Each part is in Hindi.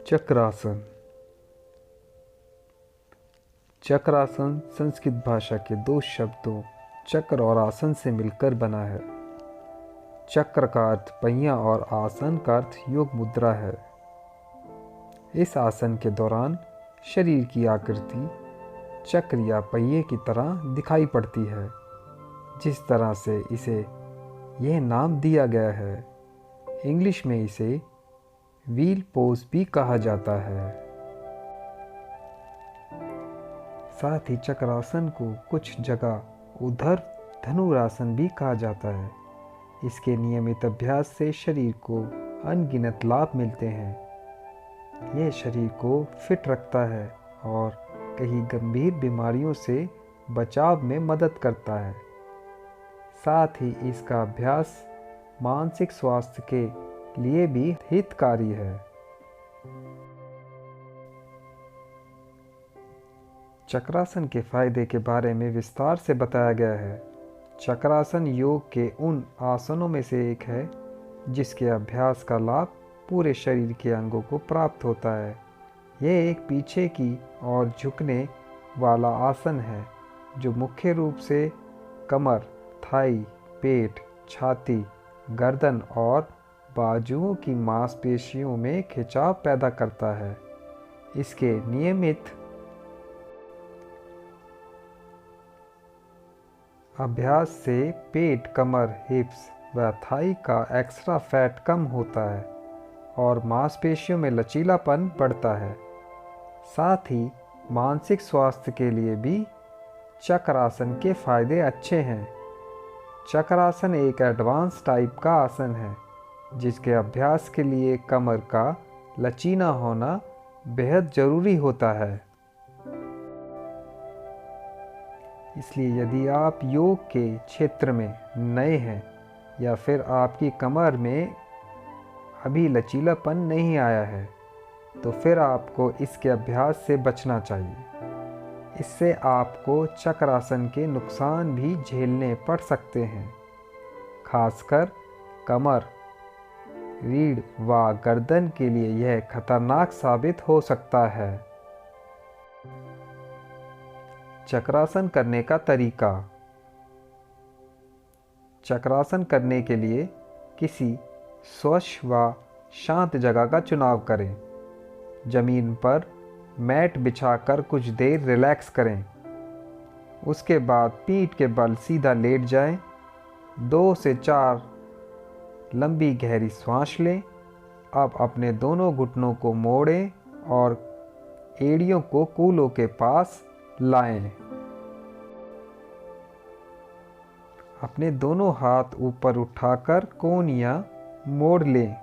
चक्रासन। चक्रासन संस्कृत भाषा के दो शब्दों चक्र और आसन से मिलकर बना है। चक्र का अर्थ पहिया और आसन का अर्थ योग मुद्रा है। इस आसन के दौरान शरीर की आकृति चक्र या पहिए की तरह दिखाई पड़ती है, जिस तरह से इसे यह नाम दिया गया है। इंग्लिश में इसे व्हील पोज भी कहा जाता है। साथ ही चक्रासन को कुछ जगह ऊर्ध्व धनुरासन भी कहा जाता है। इसके नियमित अभ्यास से शरीर को अनगिनत लाभ मिलते हैं। यह शरीर को फिट रखता है और कई गंभीर बीमारियों से बचाव में मदद करता है। साथ ही इसका अभ्यास मानसिक स्वास्थ्य के लिए भी हितकारी है। चक्रासन के फायदे के बारे में विस्तार से बताया गया है। चक्रासन योग के उन आसनों में से एक है जिसके अभ्यास का लाभ पूरे शरीर के अंगों को प्राप्त होता है। यह एक पीछे की ओर झुकने वाला आसन है जो मुख्य रूप से कमर, थाई, पेट, छाती, गर्दन और बाजुओं की मांसपेशियों में खिंचाव पैदा करता है। इसके नियमित अभ्यास से पेट, कमर, हिप्स व थाई का एक्स्ट्रा फैट कम होता है और मांसपेशियों में लचीलापन बढ़ता है। साथ ही मानसिक स्वास्थ्य के लिए भी चक्रासन के फायदे अच्छे हैं। चक्रासन एक एडवांस टाइप का आसन है जिसके अभ्यास के लिए कमर का लचीला होना बेहद ज़रूरी होता है। इसलिए यदि आप योग के क्षेत्र में नए हैं या फिर आपकी कमर में अभी लचीलापन नहीं आया है तो फिर आपको इसके अभ्यास से बचना चाहिए। इससे आपको चक्रासन के नुकसान भी झेलने पड़ सकते हैं। खासकर कमर, रीढ़ व गर्दन के लिए यह खतरनाक साबित हो सकता है। चक्रासन करने का तरीका। चक्रासन करने के लिए किसी स्वच्छ व शांत जगह का चुनाव करें। जमीन पर मैट बिछाकर कुछ देर रिलैक्स करें। उसके बाद पीठ के बल सीधा लेट जाएं। 2 से 4 लंबी गहरी सांस लें। अब अपने दोनों घुटनों को मोड़ें और एड़ियों को कूल्हों के पास लाएं। अपने दोनों हाथ ऊपर उठाकर कोहनियां मोड़ लें।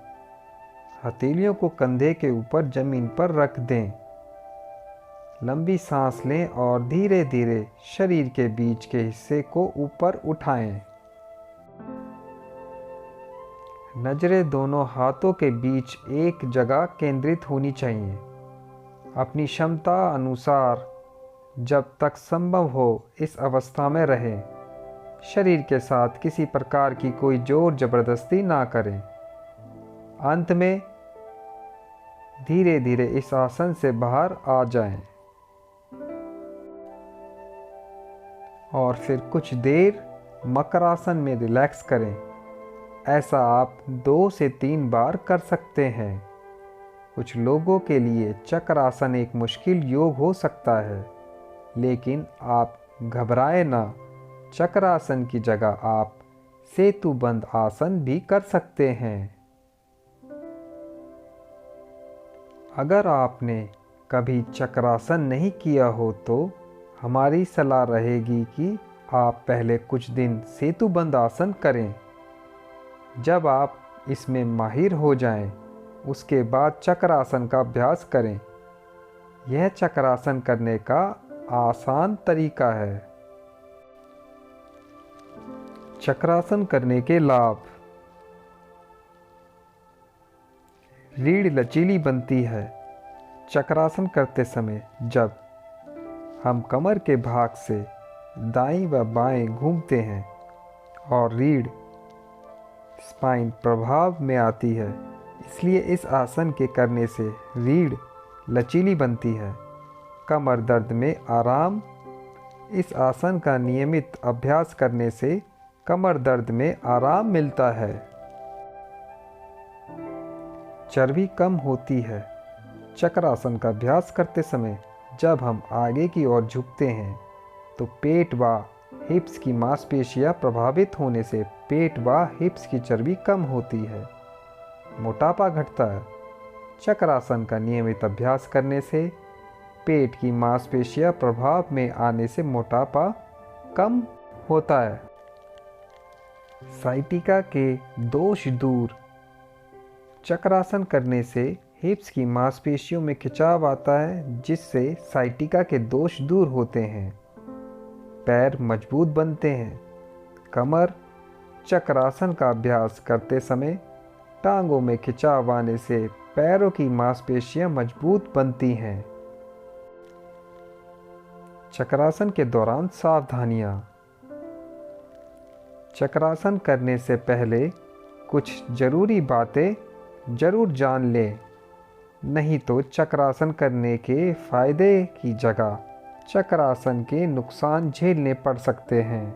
हथेलियों को कंधे के ऊपर जमीन पर रख दें। लंबी सांस लें और धीरे धीरे शरीर के बीच के हिस्से को ऊपर उठाएं। नजरें दोनों हाथों के बीच एक जगह केंद्रित होनी चाहिए। अपनी क्षमता अनुसार जब तक संभव हो इस अवस्था में रहें। शरीर के साथ किसी प्रकार की कोई जोर जबरदस्ती ना करें। अंत में धीरे धीरे इस आसन से बाहर आ जाएं और फिर कुछ देर मकरासन में रिलैक्स करें। ऐसा आप 2 से 3 बार कर सकते हैं। कुछ लोगों के लिए चक्रासन एक मुश्किल योग हो सकता है, लेकिन आप घबराएं ना। चक्रासन की जगह आप सेतुबंद आसन भी कर सकते हैं। अगर आपने कभी चक्रासन नहीं किया हो तो हमारी सलाह रहेगी कि आप पहले कुछ दिन सेतुबंद आसन करें। जब आप इसमें माहिर हो जाएं, उसके बाद चक्रासन का अभ्यास करें। यह चक्रासन करने का आसान तरीका है। चक्रासन करने के लाभ। रीढ़ लचीली बनती है। चक्रासन करते समय जब हम कमर के भाग से दाईं व बाएं घूमते हैं और रीढ़ स्पाइन प्रभाव में आती है, इसलिए इस आसन के करने से रीढ़ लचीली बनती है। कमर दर्द में आराम। इस आसन का नियमित अभ्यास करने से कमर दर्द में आराम मिलता है। चर्बी कम होती है। चक्रासन का अभ्यास करते समय जब हम आगे की ओर झुकते हैं तो पेट व हिप्स की मांसपेशियां प्रभावित होने से पेट व हिप्स की चर्बी कम होती है, मोटापा घटता है। चक्रासन का नियमित अभ्यास करने से पेट की मांसपेशियां प्रभाव में आने से मोटापा कम होता है। साइटिका के दोष दूर। चक्रासन करने से हिप्स की मांसपेशियों में खिंचाव आता है, जिससे साइटिका के दोष दूर होते हैं। पैर मजबूत बनते हैं। कमर। चक्रासन का अभ्यास करते समय टांगों में खिंचाव आने से पैरों की मांसपेशियां मजबूत बनती हैं। चक्रासन के दौरान सावधानियां। चक्रासन करने से पहले कुछ जरूरी बातें जरूर जान लें, नहीं तो चक्रासन करने के फायदे की जगह चक्रासन के नुकसान झेलने पड़ सकते हैं।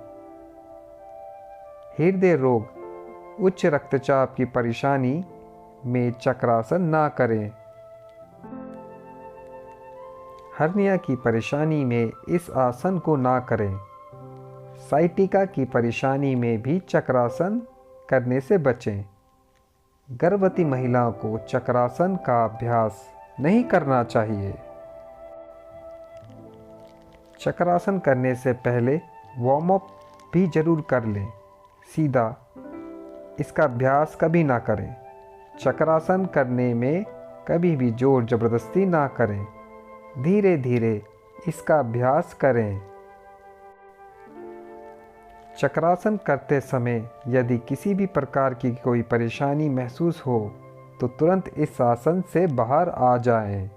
हृदय रोग, उच्च रक्तचाप की परेशानी में चक्रासन ना करें। हर्निया की परेशानी में इस आसन को ना करें। साइटिका की परेशानी में भी चक्रासन करने से बचें। गर्भवती महिलाओं को चक्रासन का अभ्यास नहीं करना चाहिए। चक्रासन करने से पहले वार्म अप भी जरूर कर लें। सीधा इसका अभ्यास कभी ना करें। चक्रासन करने में कभी भी जोर जबरदस्ती ना करें। धीरे धीरे इसका अभ्यास करें। चक्रासन करते समय यदि किसी भी प्रकार की कोई परेशानी महसूस हो तो तुरंत इस आसन से बाहर आ जाएं।